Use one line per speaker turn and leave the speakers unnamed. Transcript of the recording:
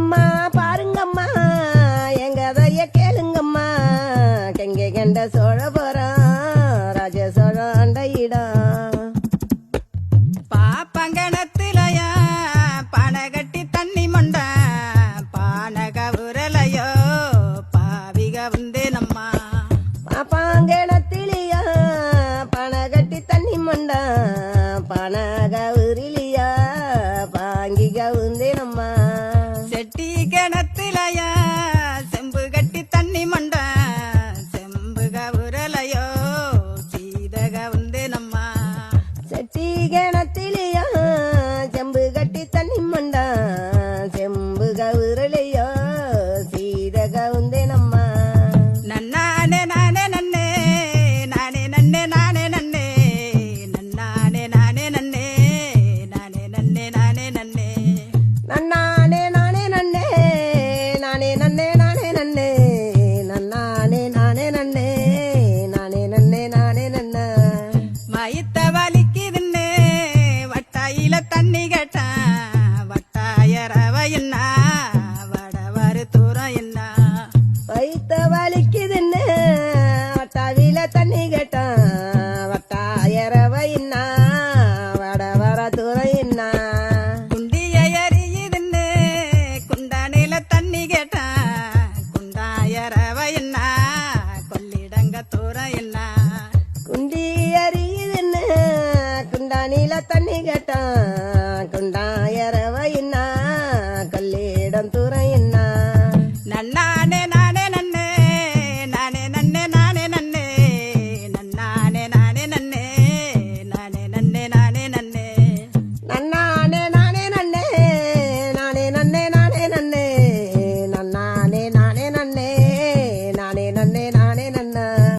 பாருங்கம்மா பாருங்கம்மா எங்கதைய கேளுங்கம்மா கெங்க கண்ட சோழ போறான் ராஜ சோழ அண்டையிடம்
பாப்பங்கணத்திலயா பனை கட்டி தண்ணி மொண்ட பானக உரலையோ பாவிக வந்தேனம்மா
பாப்பாங்கணத்திலியா பனை கட்டி தண்ணி மொண்ட பனக உரிலியா பாங்கிக உந்தேனம்மா
செட்டி கிணத்திலயா செம்பு கட்டி தண்ணி மொண்ட செம்புக உரலையோ சீதக வந்தேனம்மா
செட்டி கிணத்திலியா செம்பு கட்டி தண்ணி மொண்ட செம்புக உருளையோ சீதக உந்தேனம்மா
நன்னானே நானே நன்னே நானே நன்னே நானே நன்னே நன்னானே நானே நன்னே நானே நன்னே நானே நன்னே
நன்னானே நானே நன்னே நானே நன்னே நானே நன்னே நன்னானே நானே நன்னே நானே நன்னே நானே நன்ன
மயித்த வலிக்குதுன்னு வட்டாயில தண்ணி கேட்டான் வட்டாயரவ என்ன வடவரு தூரம் என்ன
வைத்த வலிக்குதுன்னு வட்டாவில தண்ணி கேட்டான் வட்டாயரவ என்ன வட வர தூரம் என்ன
குண்டிய எரியுதுன்னு குண்டானில தண்ணி கேட்டான் குண்டாயரவ என்ன கொள்ளிடங்க தூரம் என்ன
குண்டி எறியுதுன்னு குண்டானில தண்ணி கேட்டான் குண்டாயரவ என்ன கொள்ளிடம் தூரம் என்ன
நன்னானே நான்